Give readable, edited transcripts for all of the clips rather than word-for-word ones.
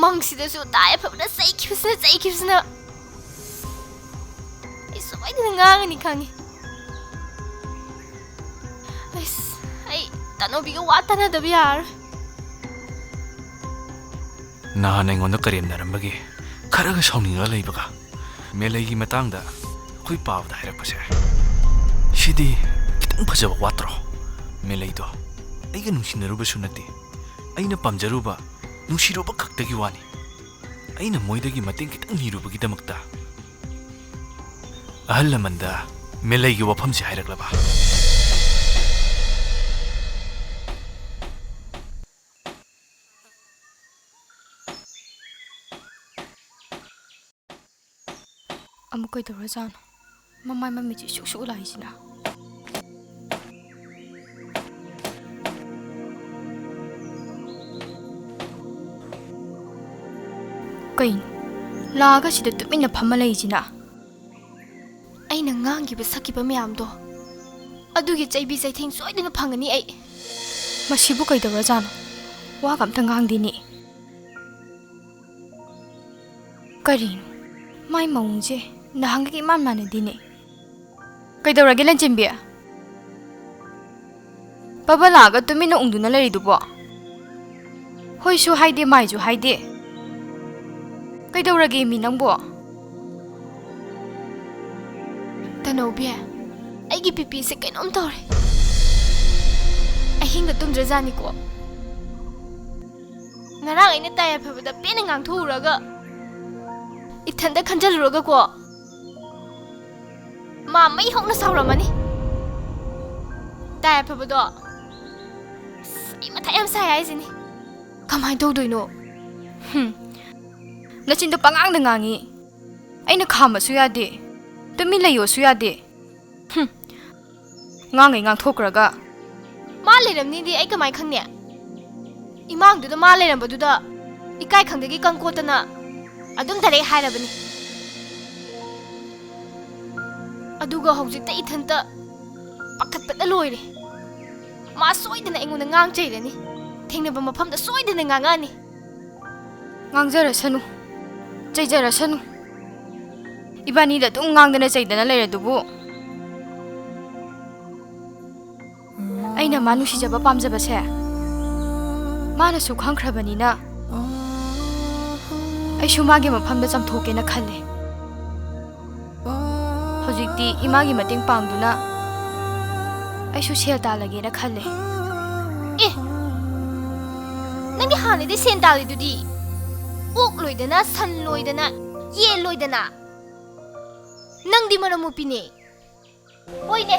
ꯃꯪꯁꯤꯗꯁꯨ ꯇꯥꯏ ꯐꯕꯅ ꯆꯩꯈꯤꯕꯁꯤꯅ ꯑꯩ ꯁꯣꯏꯗꯅ ꯉꯥꯡꯉꯅꯤ ꯈꯪꯉꯤ ꯑꯁ ꯑꯩ ꯇꯅꯣꯕꯤꯒ ꯋꯥ ꯇꯥꯟꯅꯗꯕ ꯌꯥꯔꯣꯏ ꯅꯍꯥꯟ ꯑꯩꯉꯣꯟꯗ ꯀꯔꯦꯝꯅꯔꯝꯕꯒꯤ ꯈꯔꯒ ꯁꯥꯎꯅꯤꯡꯉꯒ ꯂꯩꯕꯒ ꯃꯦꯂꯩꯒꯤ ꯃꯇꯥꯡꯗ ꯑꯩꯈꯣꯏ ꯄꯥꯕꯗ ꯍꯥꯏꯔꯛꯄꯁꯦ ꯁꯤꯗꯤ ꯈꯤꯇꯪ ꯐꯖꯕ ꯋꯥꯠꯇ꯭ꯔꯣ ꯃꯦꯂꯩꯗꯣ ꯑꯩꯒ ꯅꯨꯡꯁꯤꯅꯔꯨꯕꯁꯨ ꯅꯠꯇꯦ ꯑꯩꯅ ꯄꯥꯝꯖꯔꯨꯕ ꯅꯨꯡꯁꯤꯔꯨꯕ ꯈꯛꯇꯒꯤ ꯋꯥꯅꯤ ꯑꯩꯅ ꯃꯣꯏꯗꯒꯤ ꯃꯇꯦꯡ ꯈꯤꯇꯪ ꯅꯤꯔꯨꯕꯒꯤꯗꯃꯛꯇ ꯑꯍꯜ ꯂꯃꯟꯗ ꯃꯦꯂꯩꯒꯤ ꯋꯥꯐꯝꯁꯦ ꯍꯥꯏꯔꯛꯂꯕ ꯑꯃꯨꯛ ꯀꯩꯗꯧꯔꯖꯥꯠꯅꯣ ꯃꯃꯥꯏ ꯃꯃꯤꯠꯁꯤ ꯁꯨꯛ ꯂꯥꯛꯏꯁꯤꯅ ꯀꯩꯅꯣ ꯂꯥꯛꯑꯒ ꯁꯤꯗ ꯇꯨꯃꯤꯟꯅ ꯐꯝꯃ ꯂꯩꯁꯤꯅ ꯑꯩꯅ ꯉꯥꯡꯈꯤꯕ ꯁꯛꯈꯤꯕ ꯃꯌꯥꯝꯗꯣ ꯑꯗꯨꯒꯤ ꯆꯩꯕꯤ ꯆꯩꯊꯦꯡ ꯁꯣꯏꯗꯅ ꯐꯪꯒꯅꯤ ꯑꯩ ꯃꯁꯤꯕꯨ ꯀꯩꯗꯧꯔꯖꯥꯠꯅꯣ ꯋꯥꯒ ꯑꯝꯇ ꯉꯥꯡꯗꯦꯅꯤ ꯀꯔꯤꯅꯣ ꯃꯥꯏ ꯃꯑꯣꯡꯁꯦ ꯅꯍꯥꯟꯒ ꯏꯃꯥꯟ ꯃꯥꯟꯅꯗꯦꯅꯦ ꯀꯩꯗꯧꯔꯒꯦ ꯂꯟꯆꯦꯟꯕꯤ ꯕꯕꯥ ꯂꯥꯛꯑꯒ ꯇꯨꯃꯤꯟꯅ ꯎꯪꯗꯨꯅ ꯂꯩꯔꯤꯗꯨꯕꯣ ꯍꯣꯏꯁꯨ ꯍꯥꯏꯗꯦ ꯃꯥꯏꯁꯨ ꯍꯥꯏꯗꯦ ꯀꯩꯗꯧꯔꯒꯦ ꯃꯤ ꯅꯪꯕꯣ ꯇꯅꯧꯕꯤ ꯑꯩꯒꯤ ꯄꯤꯄꯤꯁꯦ ꯀꯩꯅꯣꯝ ꯇꯧꯔꯦ ꯑꯍꯤꯡꯒ ꯇꯨꯝꯗ꯭ꯔꯖꯥꯠꯅꯤꯀꯣ ꯉꯔꯥꯡ ꯑꯩꯅ ꯇꯥꯏ ꯌꯥꯏꯐꯕꯗ ꯄꯦꯟꯅ ꯉꯥꯡꯊꯣꯛꯎꯔꯒ ꯏꯊꯟꯗ ꯈꯟꯖꯜꯂꯨꯔꯒꯀꯣ ꯃꯥ ꯃꯩ ꯍꯧꯅ ꯁꯥꯎꯔꯝꯃꯅꯤ ꯇꯥꯏ ꯌꯥꯏꯐꯕꯗꯣ ꯑꯩ ꯃꯊꯥ ꯌꯥꯝ ꯁꯥꯏ ꯍꯥꯏꯁꯤꯅꯤ ꯀꯃꯥꯏꯅ ꯇꯧꯗꯣꯏꯅꯣ ꯅꯆꯤꯟꯗꯣ ꯄꯉꯥꯡꯗ ꯉꯥꯡꯉꯤ ꯑꯩꯅ ꯈꯥꯝꯕꯁꯨ ꯌꯥꯗꯦ ꯇꯨꯃꯤꯟ ꯂꯩꯌꯣꯁꯨ ꯌꯥꯗꯦ ꯉꯥꯡꯉꯩ ꯉꯥꯡꯊꯣꯛꯈ꯭ꯔꯒ ꯃꯥ ꯂꯩꯔꯝꯅꯤꯗꯤ ꯑꯩ ꯀꯃꯥꯏꯅ ꯈꯪꯅꯤ ꯏꯃꯥꯡꯗꯨꯗ ꯃꯥ ꯂꯩꯔꯝꯕꯗꯨꯗ ꯏꯀꯥꯏ ꯈꯪꯗꯒꯤ ꯀꯪꯀꯣꯠꯇꯅ ꯑꯗꯨꯝ ꯗꯥꯏꯔꯦꯛ ꯍꯥꯏꯔꯕꯅꯤ ꯑꯗꯨꯒ ꯍꯧꯖꯤꯛꯇ ꯏꯊꯟꯇ ꯄꯥꯈꯠꯄꯗ ꯂꯣꯏꯔꯦ ꯃꯥ ꯁꯣꯏꯗꯅ ꯑꯩꯉꯣꯟꯗ ꯉꯥꯡ ꯆꯩꯔꯅꯤ ꯊꯦꯡꯅꯕ ꯃꯐꯝꯗ ꯁꯣꯏꯗꯅ ꯉꯥꯡꯉꯛꯑꯅꯤ ꯉꯥꯡꯖꯔꯁꯅꯨ ꯆꯩꯖꯔꯁꯅꯨ 이반이다 뚱강드네 ꯆꯩꯗꯅ ꯂꯩꯔꯗꯨꯕꯨ ꯑꯩꯅ ꯃꯥ ꯅꯨꯡꯁꯤꯖꯕ ꯄꯥꯝꯖꯕꯁꯦ ꯃꯥꯅꯁꯨ ꯈꯪꯈ꯭ꯔꯕꯅꯤꯅ ꯑꯩꯁꯨ ꯃꯥꯒꯤ ꯃꯐꯝꯗ ꯆꯝꯊꯣꯛꯀꯦꯅ ꯈꯜꯂꯦ ꯍꯧꯖꯤꯛꯇꯤ ꯏꯃꯥꯒꯤ ꯃꯇꯦꯡ ꯄꯥꯡꯗꯨꯅ ꯑꯩꯁꯨ ꯁꯦꯜ ꯇꯥꯜꯂꯒꯦꯅ ꯈꯜꯂꯦ ꯅꯪꯗꯤ ꯍꯥꯟꯅꯗꯤ ꯁꯦꯟ ꯇꯥꯜꯂꯤꯗꯨꯗꯤ ꯑꯣꯛ ꯂꯣꯏꯗꯅ ꯁꯟ ꯂꯣꯏꯗꯅ ꯌꯦꯟ ꯂꯣꯏꯗꯅ ꯅꯪꯗꯤ ꯃꯔꯝ ꯃꯨꯄꯤꯅꯦ ꯍꯣꯏꯅꯦ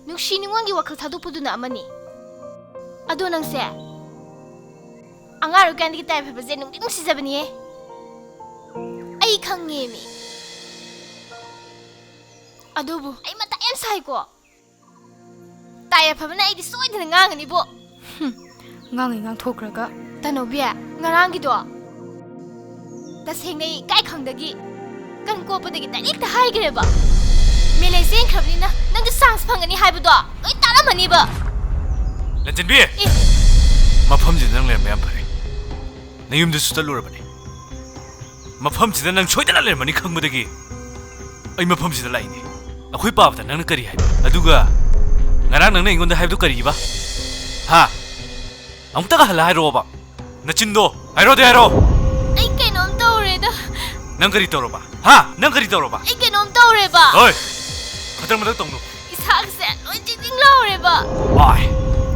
ꯅꯨꯡꯁꯤ ꯅꯨꯡꯉꯣꯟꯒꯤ ꯋꯥꯈꯜ ꯊꯥꯗꯣꯛꯄꯗꯨꯅ ꯑꯃꯅꯤ ꯑꯗꯣ ꯅꯪꯁꯦ ꯑꯉꯥꯡ ꯑꯣꯏꯔꯤꯀꯥꯟꯗꯒꯤ ꯇꯥꯏ ꯐꯕꯁꯦ ꯅꯨꯡꯗꯤ ꯅꯨꯡꯁꯤꯖꯕꯅꯤꯌꯦ ꯑꯩ ꯈꯪꯉꯦꯃꯤ ꯑꯗꯨꯕꯨ ꯑꯩ ꯃꯇꯥ ꯌꯥꯝ ꯁꯥꯏꯀꯣ ꯇꯥꯏ ꯐꯕꯅ ꯑꯩꯗꯤ ꯁꯣꯏꯗꯅ ꯉꯥꯡꯒꯅꯤꯕꯣ ꯉꯥꯡꯉꯩ ꯉꯥꯡꯊꯣꯛꯈ꯭ꯔꯒ ꯇꯅꯧꯕꯤ ꯉꯔꯥꯡꯒꯤꯗꯣ ꯇꯁꯦꯡꯅ ꯏꯀꯥꯏ ꯈꯪꯗꯒꯤ ꯀꯟ ꯀꯣꯞꯄꯗꯒꯤ ꯗꯥꯏꯔꯦꯛꯇ ꯍꯥꯏꯈ꯭ꯔꯦꯕ ꯃꯦꯂꯩ ꯆꯦꯟꯈ꯭ꯔꯕꯅꯤꯅ ꯅꯪꯁꯨ ꯆꯥꯟꯁ ꯐꯪꯒꯅꯤ ꯍꯥꯏꯕꯗꯣ ꯂꯣꯏ ꯇꯥꯔꯝꯃꯅꯤꯕ ꯂꯟꯆꯦꯟꯕꯤ ꯃꯐꯝꯁꯤꯗ ꯅꯪ ꯂꯩꯔꯝꯕ ꯌꯥꯝ ꯐꯔꯦ ꯅꯌꯨꯝꯗꯁꯨ ꯆꯠꯂꯨꯔꯕꯅꯤ ꯃꯐꯝꯁꯤꯗ ꯅꯪ ꯁꯣꯏꯗꯅ ꯂꯩꯔꯝꯃꯅꯤ ꯈꯪꯕꯗꯒꯤ ꯑꯩ ꯃꯐꯝꯁꯤꯗ ꯂꯥꯛꯏꯅꯦ ꯑꯩꯈꯣꯏ ꯄꯥꯕꯗ ꯅꯪꯅ ꯀꯔꯤ ꯍꯥꯏꯕ ꯑꯗꯨꯒ ꯉꯔꯥꯡ ꯅꯪꯅ ꯑꯩꯉꯣꯟꯗ ꯍꯥꯏꯕꯗꯨ ꯀꯔꯤꯕ ꯍꯥ ꯑꯃꯨꯛꯇꯒ ꯍꯜꯂ ꯍꯥꯏꯔꯛꯑꯣꯕ ꯅꯆꯤꯟꯗꯣ ꯍꯥꯏꯔꯣꯗꯤ ꯍꯥꯏꯔꯣ ꯑꯩ ꯀꯩꯅꯣꯝ ꯇꯧꯔꯦꯗ ꯅꯪ ꯀꯔꯤ ꯇꯧꯔꯕ ꯍꯥ ꯅꯪ ꯀꯔꯤ ꯇꯧꯔꯕ ꯑꯩ ꯀꯩꯅꯣꯝ ꯇꯧꯔꯦꯕ ꯍꯣꯏ ꯈꯇꯪ ꯃꯊꯛ ꯇꯧꯅꯨ ꯏꯁꯥꯁꯦ ꯂꯣꯏ ꯆꯤꯡ ꯂꯥꯎꯔꯦꯕ ꯋꯥꯏ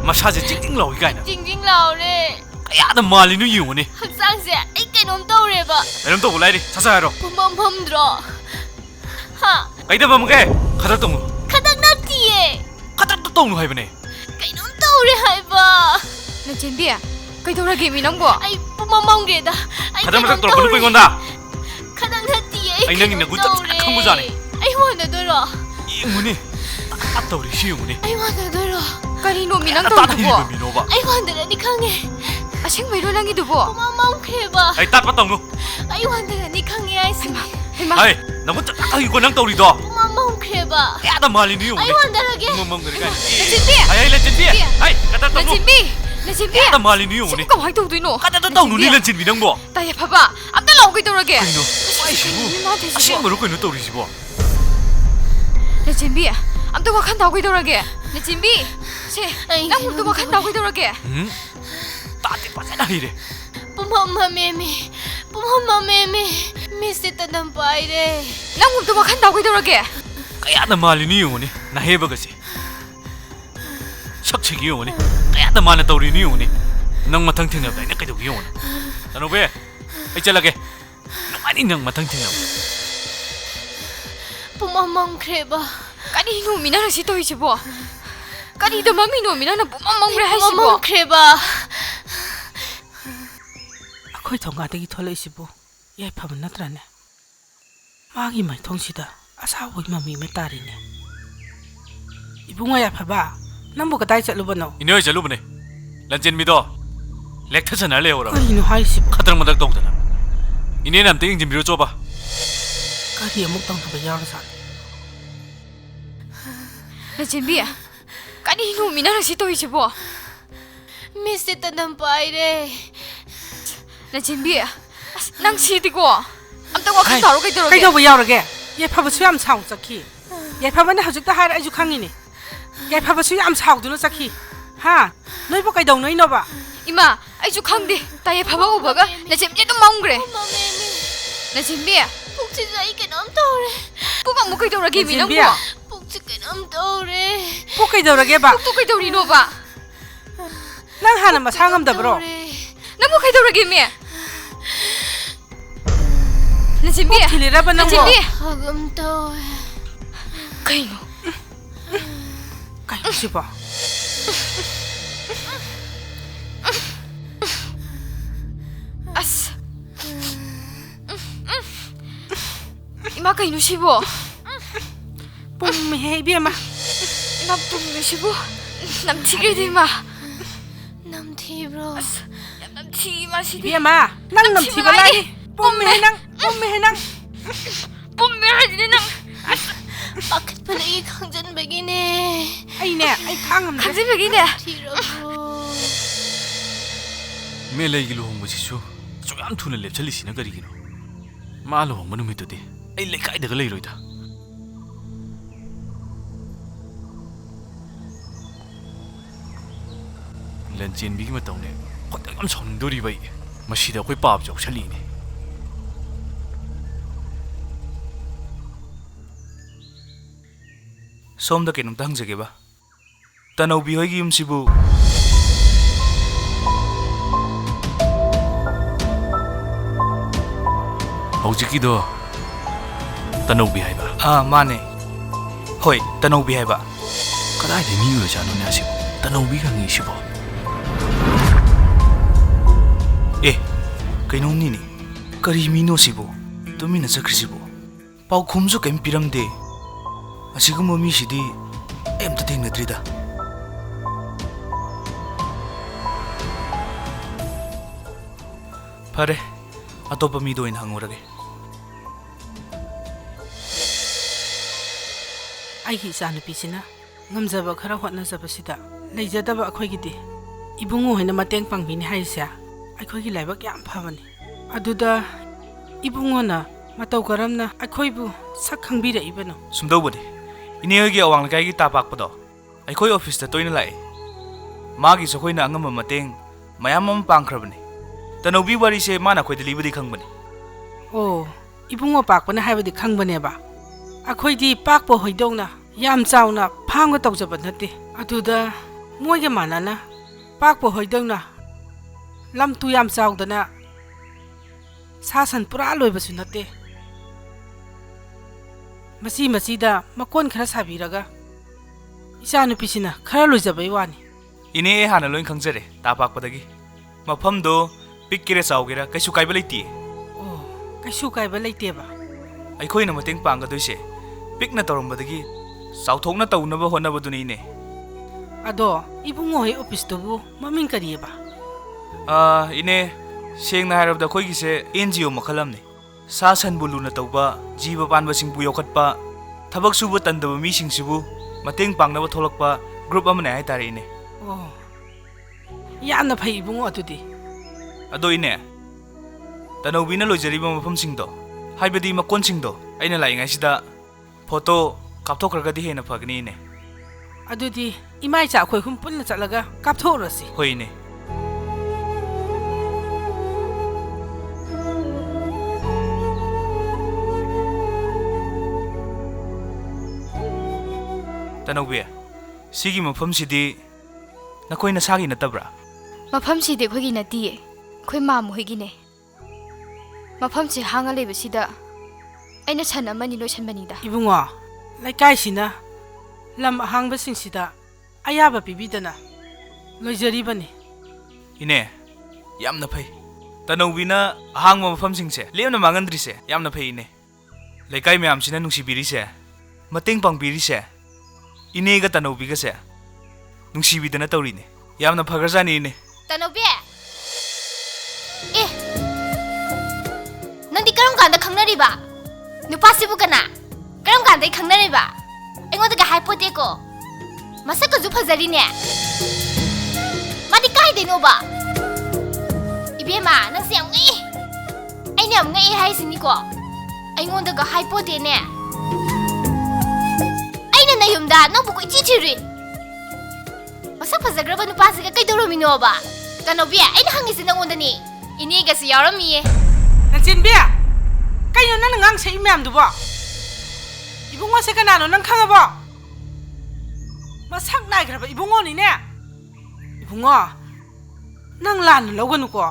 ꯃꯁꯥꯁꯦ ꯆꯤꯡ ꯂꯥꯎꯏ ꯀꯥꯏꯅ ꯆꯤꯡ ꯂꯥꯎꯔꯦ ꯀꯌꯥꯗ ꯃꯥꯜꯂꯤꯅꯣ ꯌꯦꯡꯉꯨꯅꯦ ꯍꯛꯆꯥꯡꯁꯦ ꯑꯩ ꯀꯩꯅꯣꯝ ꯇꯧꯔꯦꯕ ꯀꯩꯅꯣꯝ ꯇꯧꯕ ꯂꯥꯏꯔꯤ ꯁꯠ ꯍꯥꯏꯔꯣ ꯐꯝꯐꯝ ꯐꯝꯗ꯭ꯔꯣ ꯍꯥ ꯀꯩꯗ ꯐꯝꯃꯒꯦ ꯈꯇꯛ ꯇꯧꯅꯨ ꯈꯇꯪ ꯅꯠꯇꯤꯌꯦ ꯈꯇꯛꯇ ꯇꯧꯅꯨ ꯍꯥꯏꯕꯅꯦ ꯀꯩꯅꯣꯝ ꯇꯧꯔꯦ ꯍꯥꯏꯕ ꯅꯆꯦꯟꯕꯤ ꯀꯩꯗꯧꯔꯒꯦ ꯃꯤ ꯅꯪꯕꯣ ꯑꯩ ꯄꯨꯃꯝꯃꯝꯒ꯭ꯔꯦꯗ ꯑꯩ ꯈꯇꯛ ꯃꯊꯛ ꯀꯩꯅꯣꯝ ꯇꯧꯔꯛꯀꯅꯨ ꯇꯧꯔꯦ ꯑꯩꯉꯣꯟꯗ ꯈꯇꯪ ꯅꯠꯇꯤꯌꯦ ꯑꯩ ꯅꯪꯒꯤ ꯅꯒꯨꯟ ꯆꯞ ꯆꯥꯅ ꯈꯪꯕꯖꯥꯠꯅꯤ ꯑꯩ ꯋꯥꯟꯗꯗꯣꯏꯔꯣ ꯌꯦꯡꯉꯨꯅꯦ ꯇꯥꯠ ꯇꯧꯔꯤꯁꯤ ꯌꯦꯡꯉꯨꯅꯦ ꯑꯩ ꯋꯥꯟꯗꯗꯣꯏꯔꯣ ꯀꯔꯤꯅꯣ ꯃꯤ ꯅꯪ ꯇꯥꯠ ꯇꯧꯔꯤꯗꯨꯕꯣ ꯍꯩꯔꯤꯕ ꯃꯤꯅꯣꯕ ꯑꯩ ꯋꯥꯟꯗꯔꯅꯤ ꯈꯪꯉꯦ ꯑꯁꯦꯡꯕꯩꯔꯣ ꯅꯪꯒꯤꯗꯨꯕꯣ ꯄꯨꯃꯝꯃꯝꯈ꯭ꯔꯦꯕ ꯑꯩ ꯇꯥꯠꯄ ꯇꯧꯅꯨ ꯑꯩ ꯋꯥꯟꯗꯔꯅꯤ ꯈꯪꯉꯦ ꯍꯥꯏꯁꯤꯅꯤ ꯍꯩꯃꯥ ꯑꯩ ꯅꯒꯨꯟ ꯆꯞ ꯆꯥꯅ ꯈꯪꯉꯤꯀꯣ ꯅꯪ ꯇꯧꯔꯤꯗꯣ ꯄꯨꯃꯝꯃꯝꯈ꯭ꯔꯦꯕ ꯀꯌꯥꯗ ꯃꯥꯜꯂꯤꯅꯣ ꯑꯩ ꯌꯦꯡꯉꯨꯅꯦ ꯋꯥꯟꯗꯔꯒꯦ ꯃꯝꯒꯔꯤ ꯀꯥꯏꯅ ꯂꯟꯆꯦꯟꯕꯤ ꯑꯩ ꯂꯟꯆꯦꯟꯕꯤ ꯑꯩ ꯈꯇꯛ ꯇꯧꯅꯨ ꯂꯟꯆꯦꯟꯕꯤ ꯅꯆꯦꯟꯕꯤ ꯀꯌꯥꯗ ꯃꯥꯜꯂꯤꯅꯣ ꯌꯦꯡꯉꯨꯅꯦ ꯁꯤꯕꯨ ꯀꯃꯥꯏꯅ ꯇꯧꯗꯣꯏꯅꯣ ꯀꯗꯥꯗ ꯇꯧꯅꯨꯅꯦ ꯂꯟꯆꯦꯟꯕꯤ ꯅꯪꯕꯣ ꯇꯥꯏꯌꯦ ꯐꯕ ꯑꯝꯇ ꯂꯥꯛꯑꯣ ꯀꯩꯗꯧꯔꯒꯦ ꯀꯩꯅꯣ ꯋꯥꯏꯁꯤꯕꯨ ꯑꯁꯦꯡꯕꯔꯣ ꯀꯩꯅꯣ ꯇꯧꯔꯤꯁꯤꯕꯣ ꯅꯆꯦꯟꯕꯤ ꯑꯝꯇ ꯋꯥꯈꯜ ꯇꯥꯎ ꯀꯩꯗꯧꯔꯒꯦ ꯅꯆꯦꯟꯕꯤ ꯁꯦ ꯅꯪ ꯑꯝꯇ ꯋꯥꯈꯜ ꯇꯥꯎ ꯀꯩꯗꯧꯔꯒꯦ ꯇꯥꯗꯦ ꯐꯖꯅ ꯍꯩꯔꯦ ꯄꯨꯝꯃꯝ ꯃꯦꯃꯤ ꯃꯤꯁꯁꯦ ꯇꯅꯝ ꯄꯥꯏꯔꯦ ꯅꯪ ꯑꯝꯇ ꯋꯥꯈꯜ ꯇꯥꯎ ꯀꯩꯗꯧꯔꯒꯦ ꯀꯌꯥꯗ ꯃꯥꯜꯂꯤꯅꯣ ꯌꯦꯡꯉꯨꯅꯦ ꯅꯍꯦꯕꯒꯁꯦ ꯁꯛꯁꯤꯒꯤ ꯌꯦꯡꯉꯨꯅꯦ ꯀꯌꯥꯗ ꯃꯥꯅ ꯇꯧꯔꯤꯅꯣ ꯌꯦꯡꯉꯨꯅꯦ ꯅꯪ ꯃꯊꯪ ꯊꯦꯡꯅꯕꯗ ꯑꯩꯅ ꯀꯩꯗꯧꯒꯦ ꯌꯦꯡꯉꯨꯅꯦ ꯇꯅꯧꯕꯤ ꯑꯩ ꯆꯠꯂꯒꯦ ꯅꯨꯡꯉꯥꯏꯅꯤ ꯅꯪ ꯃꯊꯪ ꯊꯦꯡꯅꯕ ꯄꯨꯝꯃꯝꯈ꯭ꯔꯦꯕ ꯀꯔꯤꯅꯣ ꯃꯤ ꯅꯪꯅ ꯁꯤ ꯇꯧꯔꯤꯁꯤꯕꯣ ꯀꯔꯤꯗ ꯃꯃꯤꯡꯅꯣ ꯃꯤ ꯅꯪꯅ ꯄꯨꯝꯃꯝꯈ꯭ꯔꯦ ꯍꯥꯏꯁꯤꯕꯣ ꯄꯨꯝꯃꯝꯈ꯭ꯔꯦꯕ ꯑꯩꯈꯣꯏ ꯊꯣꯡꯒꯥꯗꯒꯤ ꯊꯣꯛꯂꯛꯏꯁꯤꯕꯨ ꯌꯥꯏꯐꯕ ꯅꯠꯇ꯭ꯔꯅꯦ ꯃꯥꯒꯤ ꯃꯥꯏꯊꯣꯡꯁꯤꯗ ꯑꯁꯥꯎꯕꯒꯤ ꯃꯃꯤ ꯑꯃ ꯇꯥꯔꯤꯅꯦ 이봉아 야파봐 ꯅꯪꯕꯨ ꯀꯗꯥꯏ ꯆꯠꯂꯨꯕꯅꯣ 이네 ꯍꯣꯏ ꯆꯠꯂꯨꯕꯅꯦ ꯂꯟꯆꯦꯟꯕꯤꯗꯣ ꯂꯦꯛꯊꯁꯟꯅ ꯂꯩꯍꯧꯔꯕ ꯀꯔꯤꯅꯣ ꯍꯥꯏꯁꯤꯕꯨ ꯈꯗ꯭ꯔꯛ ꯃꯗ꯭ꯔꯛ ꯇꯧꯗꯅ 이네ꯅ ꯑꯝꯇ ꯌꯦꯡꯁꯤꯟꯕꯤꯔꯣ ꯆꯣꯕ ꯀꯔꯤ ꯑꯃꯨꯛ ꯇꯧꯅꯕ ꯌꯥꯎꯔꯖꯥꯠꯅꯣ ꯅꯆꯦꯟꯕꯤ ꯀꯔꯤꯅꯣ ꯃꯤ ꯅꯪꯅ ꯁꯤ ꯇꯧꯔꯤꯁꯤꯕꯣ ꯃꯤꯁꯁꯦ ꯇꯅꯝ ꯄꯥꯏꯔꯦ ꯅꯆꯦꯟꯕꯤ ꯑꯁ ꯅꯪ ꯁꯤꯗꯤꯀꯣ ꯑꯝꯇ ꯋꯥꯈꯜ ꯇꯥꯔꯣ ꯀꯩꯗꯧꯔꯒꯦ ꯀꯩꯗꯧꯕ ꯌꯥꯎꯔꯒꯦ ꯌꯥꯏꯐꯕꯁꯨ ꯌꯥꯝ ꯁꯥꯎꯅ ꯆꯠꯈꯤ ꯌꯥꯏꯐꯕꯅ ꯍꯧꯖꯤꯛꯇ ꯍꯥꯏꯔ ꯑꯩꯁꯨ ꯈꯪꯉꯤꯅꯤ ꯌꯥꯏꯐꯕꯁꯨ ꯌꯥꯝ ꯁꯥꯎꯗꯨꯅ ꯆꯠꯈꯤ ꯍꯥ ꯅꯣꯏꯕꯨ ꯀꯩꯗꯧꯅꯣꯏꯅꯣꯕ 이마 아이주 강대 따에 봐봐 오바가 나 지금 얘도 멍그래 나 지금 비야 북치자 이게 너무 떠오래 뿌가 뭐 그이더라게 미는 거 북치게 너무 떠오래 꼭 그이더라게 봐 또 그이더리 노바 난 하는 마 상함다브로 나뭐 그이더라게 미 나 지금 비야 길이라봐 나 너 지금 비야 하금 떠오래 그이노 까이지 봐 아스 이마 그이노 시보 뿜해 비야마 나 뿜는 시보 남치게 되마 남티브로 남치 마시디 비야마 난 넘치고 라니 뿜해 낭 뿜메라지네 나 바켓 플레이 강전백이네 아이네 아이 강함 강진백이네 티러브로 ꯃꯦ ꯂꯩꯒꯤ ꯂꯨꯍꯣꯡꯕꯁꯤꯁꯨ ꯁꯨꯛ ꯌꯥꯝ ꯊꯨꯅ ꯂꯦꯞꯆꯜꯂꯤꯁꯤꯅ ꯀꯔꯤꯒꯤꯅꯣ ꯃꯥ ꯂꯨꯍꯣꯡꯕ ꯅꯨꯃꯤꯠꯇꯨꯗꯤ ꯑꯩ ꯂꯩꯀꯥꯏꯗꯒ ꯂꯩꯔꯣꯏꯗ ꯂꯟꯆꯦꯟꯕꯤꯒꯤ ꯃꯇꯧꯅꯦ ꯈꯣꯏꯗꯛ ꯌꯥꯝ ꯁꯥꯎꯅꯤꯡꯗꯣꯔꯤꯕ ꯑꯩ ꯃꯁꯤꯗ ꯑꯩꯈꯣꯏ ꯄꯥꯕꯁꯨ ꯌꯥꯎꯁꯜꯂꯤꯅꯦ ꯁꯣꯝꯗ ꯀꯩꯅꯣꯝꯇ ꯍꯪꯖꯒꯦꯕ ꯇꯅꯧꯕꯤ ꯍꯣꯏꯒꯤ ꯌꯨꯝꯁꯤꯕꯨ ꯍꯧꯖꯤꯛꯀꯤꯗꯣ ꯇꯅꯧꯕꯤ ꯍꯥꯏꯕ ꯃꯥꯅꯦ ꯍꯣꯏ ꯇꯅꯧꯕꯤ ꯍꯥꯏꯕ ꯀꯗꯥꯏꯗꯩ ꯃꯤ ꯑꯣꯏꯔꯖꯥꯠꯅꯣꯅꯦ ꯑꯁꯤꯕꯨ ꯇꯅꯧꯕꯤ ꯈꯪꯉꯤꯁꯤꯕꯣ ꯀꯩꯅꯣꯝꯅꯤꯅꯦ ꯀꯔꯤ ꯃꯤꯅꯣ ꯁꯤꯕꯨ ꯇꯨꯃꯤꯟꯅ ꯆꯠꯈ꯭ꯔꯤꯁꯤꯕꯨ ꯄꯥꯎꯈꯨꯝꯁꯨ ꯀꯩꯝ ꯄꯤꯔꯝꯗꯦ ꯑꯁꯤꯒꯨꯝꯕ ꯃꯤꯁꯤꯗꯤ ꯑꯩ ꯑꯝꯇ ꯊꯦꯡꯅꯗ꯭ꯔꯤꯗ ꯐꯔꯦ ꯑꯇꯣꯞꯄ ꯃꯤꯗ ꯑꯣꯏꯅ ꯍꯪꯉꯨꯔꯒꯦ ꯑꯩꯒꯤ ꯏꯆꯥꯅꯨꯄꯤꯁꯤꯅ ꯉꯝꯖꯕ ꯈꯔ ꯍꯣꯠꯅꯖꯕꯁꯤꯗ ꯂꯩꯖꯗꯕ ꯑꯩꯈꯣꯏꯒꯤꯗꯤ ꯏꯕꯨꯡꯉꯣ ꯍꯣꯏꯅ ꯃꯇꯦꯡ ꯄꯥꯡꯕꯤꯅꯤ ꯍꯥꯏꯔꯤꯁꯦ ꯑꯩꯈꯣꯏꯒꯤ ꯂꯥꯏꯕꯛ ꯌꯥꯝ ꯐꯕꯅꯤ ꯑꯗꯨꯗ ꯏꯕꯨꯡꯉꯣꯅ ꯃꯇꯧ ꯀꯔꯝꯅ ꯑꯩꯈꯣꯏꯕꯨ ꯁꯛ ꯈꯪꯕꯤꯔꯛꯏꯕꯅꯣ ꯁꯨꯝꯗꯧꯕꯅꯤ ꯏꯅꯦ ꯍꯣꯏꯒꯤ ꯑꯋꯥꯡ ꯂꯩꯀꯥꯏꯒꯤ ꯇꯥꯄꯥꯛꯄꯗꯣ ꯑꯩꯈꯣꯏ ꯑꯣꯐꯤꯁꯇ ꯇꯣꯏꯅ ꯂꯥꯛꯑꯦ ꯃꯥꯒꯤꯁꯨ ꯑꯩꯈꯣꯏꯅ ꯑꯉꯝꯕ ꯃꯇꯦꯡ ꯃꯌꯥꯝ ꯑꯃ ꯄꯥꯡꯈ꯭ꯔꯕꯅꯤ ꯇꯅꯧꯕꯤ ꯋꯥꯔꯤꯁꯦ ꯃꯥꯅ ꯑꯩꯈꯣꯏꯗ ꯂꯤꯕꯗꯤ ꯈꯪꯕꯅꯤ ꯑꯣ ꯏꯕꯨꯡꯉꯣ ꯄꯥꯛꯄꯅ ꯍꯥꯏꯕꯗꯤ ꯈꯪꯕꯅꯦꯕ ꯑꯩꯈꯣꯏꯗꯤ ꯄꯥꯛꯄ ꯍꯣꯏꯗꯧꯅ ꯌꯥꯝ ꯆꯥꯎꯅ ꯐꯥꯝꯒ ꯇꯧꯖꯕ ꯅꯠꯇꯦ ꯑꯗꯨꯗ ꯃꯣꯏꯒ ꯃꯥꯟꯅꯅ ꯄꯥꯛꯄ ꯍꯣꯏꯗꯧꯅ ꯂꯝꯇꯨ ꯌꯥꯝ ꯆꯥꯎꯗꯅ ꯁꯥ ꯁꯟ ꯄꯨꯔꯥ ꯂꯣꯏꯕꯁꯨ ꯅꯠꯇꯦ ꯃꯆꯤꯗ ꯃꯀꯣꯟ ꯈꯔ ꯁꯥꯕꯤꯔꯒ ꯏꯆꯥꯅꯨꯄꯤꯁꯤꯅ ꯈꯔ ꯂꯣꯏꯖꯕꯩ ꯋꯥꯅꯤ ꯏꯅꯦ ꯑꯩ ꯍꯥꯟꯅ ꯂꯣꯏ ꯈꯪꯖꯔꯦ ꯇꯥꯄꯥꯛꯄꯗꯒꯤ ꯃꯐꯝꯗꯣ ꯄꯤꯛꯀꯦꯔꯥ ꯆꯥꯎꯒꯦꯔꯥ ꯀꯩꯁꯨ ꯀꯥꯏꯕ ꯂꯩꯇꯦ ꯑꯣ ꯀꯩꯁꯨ ꯀꯥꯏꯕ ꯂꯩꯇꯦꯕ ꯑꯩꯈꯣꯏꯅ ꯃꯇꯦꯡ ꯄꯥꯡꯒꯗꯣꯏꯁꯦ ꯄꯤꯛꯅ ꯇꯧꯔꯝꯕꯗꯒꯤ ꯆꯥꯎꯊꯣꯛꯅ ꯇꯧꯅꯕ ꯍꯣꯠꯅꯕꯗꯨꯅꯤ ꯏꯅꯦ ꯑꯗꯣ ꯏꯕꯨꯡꯉꯣ ꯍꯣꯏ ꯑꯣꯐꯤꯁꯇꯨꯕꯨ ꯃꯃꯤꯡ ꯀꯔꯤꯑꯕ ꯏꯅꯦ ꯁꯦꯡꯅ ꯍꯥꯏꯔꯕꯗ ꯑꯩꯈꯣꯏꯒꯤꯁꯦ NGO ꯃꯈꯜ ꯑꯃꯅꯤ ꯁꯥ ꯁꯟꯕꯨ ꯂꯨꯅ ꯇꯧꯕ ꯖꯤꯕ ꯄꯥꯟꯕꯁꯤꯡꯕꯨ ꯌꯣꯛꯈꯠꯄ ꯊꯕꯛ ꯁꯨꯕ ꯇꯟꯗꯕ ꯃꯤꯁꯤꯡꯁꯤꯕꯨ ꯃꯇꯦꯡ ꯄꯥꯡꯅꯕ ꯊꯣꯛꯂꯛꯄ ꯒ꯭ꯔꯨꯞ ꯑꯃꯅꯦ ꯍꯥꯏꯇꯥꯔꯦ ꯏꯅꯦ ꯑꯣ ꯌꯥꯝꯅ ꯐꯩ ꯏꯕꯨꯡꯉꯣ ꯑꯗꯨꯗꯤ ꯑꯗꯣ ꯏꯅꯦ ꯇꯅꯧꯕꯤꯅ ꯂꯣꯏꯖꯔꯤꯕ ꯃꯐꯝꯁꯤꯡꯗꯣ ꯍꯥꯏꯕꯗꯤ ꯃꯀꯣꯟꯁꯤꯡꯗꯣ ꯑꯩꯅ ꯂꯥꯛꯏꯉꯩꯁꯤꯗ ꯐꯣꯇꯣ ꯀꯥꯞꯊꯣꯛꯈ꯭ꯔꯒꯗꯤ ꯍꯦꯟꯅ ꯐꯒꯅꯤ ꯏꯅꯦ ꯑꯗꯨꯗꯤ ꯏꯃꯥ ꯏꯆꯥ ꯑꯩꯈꯣꯏ ꯍꯨꯝ ꯄꯨꯟꯅ ꯆꯠꯂꯒ ꯀꯥꯞꯊꯣꯛꯎꯔꯁꯤ ꯍꯣꯏ ꯏꯅꯦ ꯇꯅꯧꯕꯤ ꯁꯤꯒꯤ ꯃꯐꯝꯁꯤꯗꯤ ꯅꯈꯣꯏ ꯅꯁꯥꯒꯤ ꯅꯠꯇꯕ꯭ꯔꯥ ꯃꯐꯝꯁꯤꯗꯤ ꯑꯩꯈꯣꯏꯒꯤ ꯅꯠꯇꯤꯌꯦ ꯑꯩꯈꯣꯏ ꯃꯥꯝꯃ ꯍꯣꯏꯒꯤꯅꯦ ꯃꯐꯝꯁꯤ ꯍꯥꯡꯉ ꯂꯩꯕꯁꯤꯗ ꯑꯩꯅ ꯁꯟ ꯑꯃꯅꯤ ꯂꯣꯏꯁꯟꯕꯅꯤꯗ ꯏꯕꯨꯡꯉꯣ ꯂꯩꯀꯥꯏꯁꯤꯅ ꯂꯝ ꯑꯍꯥꯡꯕꯁꯤꯡꯁꯤꯗ ꯑꯌꯥꯕ ꯄꯤꯕꯤꯗꯅ ꯂꯣꯏꯖꯔꯤꯕꯅꯤ ꯏꯅꯦ ꯌꯥꯝꯅ ꯐꯩ ꯇꯅꯧꯕꯤꯅ ꯑꯍꯥꯡꯕ ꯃꯐꯝꯁꯤꯡꯁꯦ ꯂꯦꯝꯅ ꯃꯥꯡꯍꯟꯗ꯭ꯔꯤꯁꯦ ꯌꯥꯝꯅ ꯐꯩ ꯏꯅꯦ ꯂꯩꯀꯥꯏ ꯃꯌꯥꯝꯁꯤꯅ ꯅꯨꯡꯁꯤꯕꯤꯔꯤꯁꯦ ꯃꯇꯦꯡ ꯄꯥꯡꯕꯤꯔꯤꯁꯦ 이네가 따노비가세 뭉시비드나 떠우리네 야무나 파가자니 이네 따노비 넌디 그런 간다 강나리바 누파시부 가나 그런 간다 강나리바 앵어드가 하이포테고 마사가 주파자리네 마디 까이데노바 이베마 넌시 앙이 아이네 앙이 하이시니고 앵어드가 하이포테네 나 yumda nang bukoy chichiri masak fazagraba nupasiga kay doromino ba Tanobia ay nahangisin ng unda ni iniga si Yarami Nansinbia kayo na nangang sa imam duba ibungo sa kanano nang kangaba masak na graba ibungo ni ne ibungo nang lan logan ko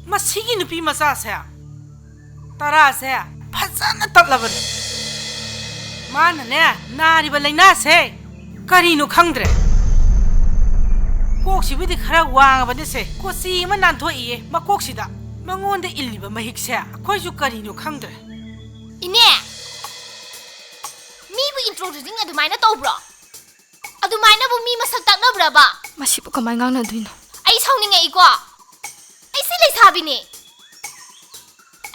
masigi nupi masa sa tara sa phazana tatlaban Mana ne nari balai na se kari no khangdre kok si bidi khara wang ba ne se ko si ma nan tho i ma kok si da mangon de illiba mahik se khoi ju kari no khangdre ine mi bu introducing adumaina tobro adumaina bu mi masak tak na bra ba masibu kamay ngang na duino ai saungninga iko ai si lei sabi ni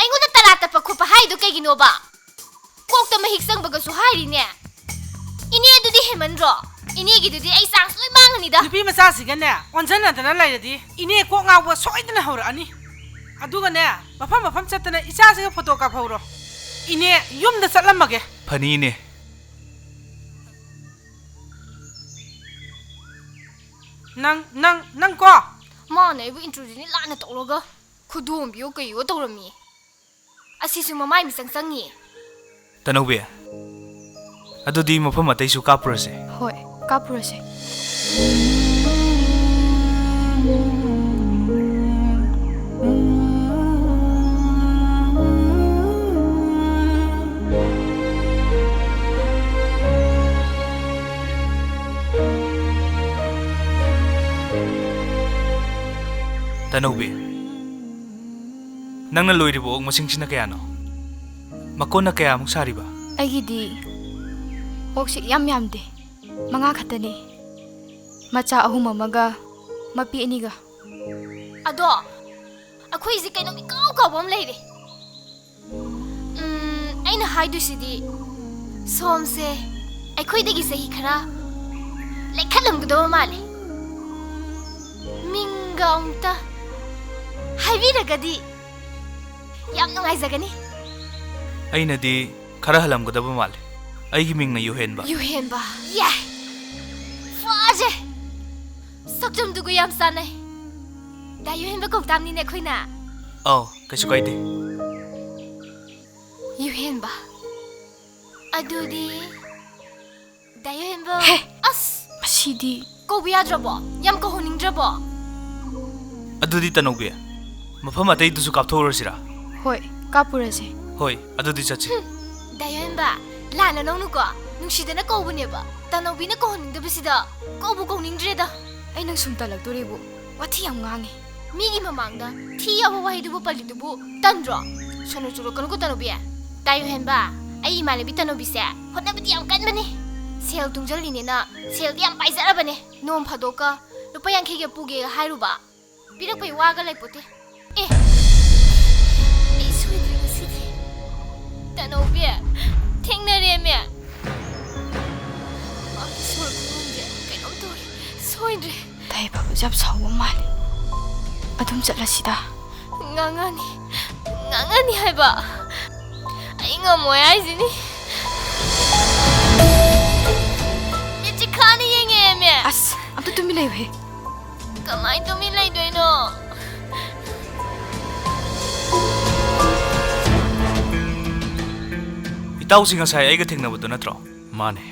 ai ngona tarata pa khupa hai do kay gino ba Kok ta mahiksang baga suhari niya. Ini adu di hemandro. Ini gitu di ay sang soy mang ni da. Lupi masa sigan niya. Onsan na tanan lai di. Ini kok ngawa soy na hawra ani. Adu ga niya. Mapam chat na isa sa photo ka phawro. Ini yum da satlam mage. Phani ne. Nang ko. Ma na ibu introduce ni la na tawloga. Khudum biyo kayo tawrami. Asisu mamay misang sangi. Tanobia adudi mafam ataisu kapurase hoi kapurase Tanobia nangna loiribo og masingsina kayano Makona kaya mong sari ba? Aigidi Oksi yam de Mga katani Macha ahum amaga Mapi iniga Ado Ako isi kayo nung ikaw bam lady Ay na haidu sidi Somse Ay ko'y dagi sa hikara Lekhalam ko daw mali Mingaong ta Haibira gadi Yam nung ay zagani Aina di khara halam ko daba mal aigi ming na Yuhen ba yeah faje sakjam dugu yam sanai da Yuhen ba kok tam ni ne khoina oh kaisu kaide Yuhen ba adudi da Yuhen ba as Masidi ko biya drabo yam ko honing drabo adudi tanobia mafam atai dusu kapthor sira Hoi kapurase Hoi, adudi chachi. Dayan ba? Lana nung nuko. Nung sida na kaubo niya ba? Tanaw na ko honing dabi sida. Kaubo kauning dreda. Ay nang sumtalag to ribo. Wati ang ngangi. Migi mamangda. Tiya wawahi dubo palitubo. Tandro. Sono churo kanu ko tanaw biya. Tayo hen ba? Ay imalabi tanaw bisya. Hot na biti ang kan ba ni? Sel tungjal ni na. Sel di ang paisara ba ni? Noong padoka. Lupa yang kaya pugi hayro ba? Birak pa iwaga lay puti. Tanobia, tingnan niya miya. Sorry, kaya nung to. Sorry. Tayo pa jab sawa mali ꯑꯗꯨꯝ ꯆꯠꯂꯁꯤꯗ ꯉꯥꯡꯉꯅꯤ ꯍꯥꯏꯕ ꯑꯩ ꯉꯝꯃꯣꯏ ꯍꯥꯏꯁꯤꯅꯤ ꯃꯤꯠꯁꯤ ꯈꯥꯅ ꯌꯦꯡꯉꯦꯃꯦ ꯑꯁ ꯑꯝꯇ ꯇꯨꯃꯤꯟ ꯂꯩꯌꯨꯍꯦ ꯀꯃꯥꯏ ꯇꯨꯃꯤꯟ ꯂꯩꯗꯣꯏꯅꯣ ꯏꯇꯥꯎꯁꯤ ꯉꯁꯥꯏ ꯑꯩꯒ ꯊꯦꯡꯅꯕꯗꯣ ꯅꯠꯇ꯭ꯔꯣ? ꯃꯥꯅꯦ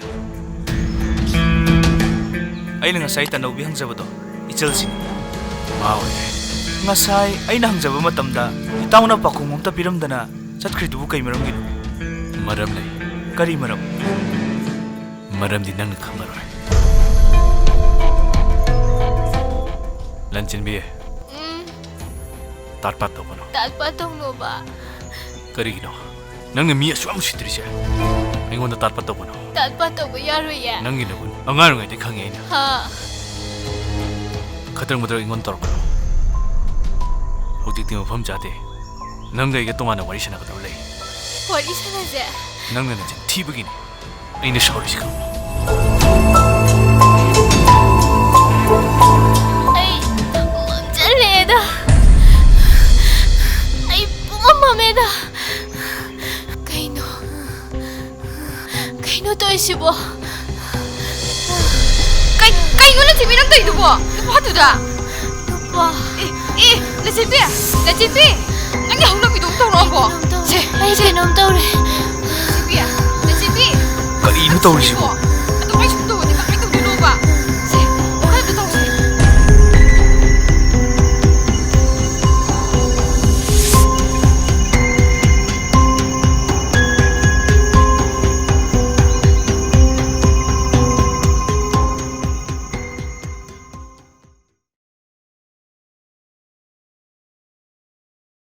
ꯑꯩꯅ ꯉꯁꯥꯏ ꯇꯅꯧꯕꯤ ꯍꯪꯖꯕꯗꯣ ꯏꯆꯜꯁꯤꯅꯤ ꯃꯥ ꯑꯣꯏꯔꯦ ꯉꯁꯥꯏ ꯑꯩꯅ ꯍꯪꯖꯕ ꯃꯇꯝꯗ ꯏꯇꯥꯎꯅ ꯄꯥꯈꯨꯝ ꯑꯝꯇ ꯄꯤꯔꯝꯗꯅ ꯆꯠꯈ꯭ꯔꯤꯗꯨꯕꯨ ꯀꯩ ꯃꯔꯝꯒꯤꯅꯣ? ꯃꯔꯝ ꯂꯩ ꯀꯔꯤ ꯃꯔꯝ? ꯃꯔꯝꯗꯤ ꯅꯪꯅ ꯈꯪꯉꯔꯣꯏ ꯂꯟꯆꯦꯟꯕꯤ ꯇꯥꯠꯄꯥꯠ ꯇꯧꯒꯅꯣ ꯇꯥꯠꯄꯥꯠ ꯇꯧꯅꯣꯕ ꯀꯔꯤꯒꯤꯅꯣ ꯅꯪꯅ ꯃꯤ ꯑꯁꯨꯛ ꯌꯥꯝ ꯎꯁꯤꯠꯇ꯭ꯔꯤꯁꯦ ꯑꯩꯉꯣꯟꯗ ꯇꯥꯠꯄꯥꯠ ꯇꯧꯒꯅꯣ ꯇꯥꯠꯄꯥꯠ ꯇꯧꯕ ꯌꯥꯔꯣꯏꯌꯦ ꯅꯪꯒꯤ ꯅꯒꯨꯟ ꯑꯉꯥꯡ ꯑꯣꯏꯔꯤꯉꯩꯗꯩ ꯈꯪꯉꯦ ꯑꯩꯅ ꯍꯥ ꯈꯗ꯭ꯔꯛ ꯃꯗ꯭ꯔꯛ ꯑꯩꯉꯣꯟꯗ ꯇꯧꯔꯛꯀꯅꯣ ꯍꯧꯖꯤꯛꯇꯤ ꯃꯐꯝ ꯆꯥꯗꯦ ꯅꯪꯒ ꯑꯩꯒ ꯇꯣꯉꯥꯟꯅ ꯋꯥꯔꯤ ꯁꯥꯟꯅꯒꯗꯕ ꯂꯩ ꯋꯥꯔꯤ ꯁꯥꯟꯅꯁꯦ ꯅꯪꯅ ꯅꯆꯤꯟ ꯊꯤꯕꯒꯤꯅꯤ ꯑꯩꯅ ꯁꯥꯎꯔꯤꯁꯤ ꯈꯪꯕ꯭ꯔꯥ ꯑꯩ ꯃꯝꯖꯜꯂꯦꯗ ꯑꯩ ꯄꯨꯃꯝꯃꯝꯃꯦꯗ ꯀꯩꯅꯣ ꯇꯧꯏꯁꯤꯕꯣ ꯀꯩꯅꯣ ꯂꯟꯆꯦꯟꯕꯤ ꯅꯪ ꯇꯧꯏꯗꯨꯕꯣ ꯅꯨꯄꯥꯗꯨꯗ ꯅꯨꯄꯥ ꯂꯟꯆꯦꯟꯕꯤ ꯅꯪꯒꯤ ꯍꯧꯅꯕꯤꯗꯣ ꯑꯃꯨꯛ ꯇꯧꯔꯛꯑꯕꯣ ꯑꯩ ꯀꯩꯅꯣꯝ ꯇꯧꯔꯦ ꯂꯟꯆꯦꯟꯕꯤ ꯀꯔꯤꯅꯣ ꯇꯧꯔꯤꯁꯤꯕꯣ?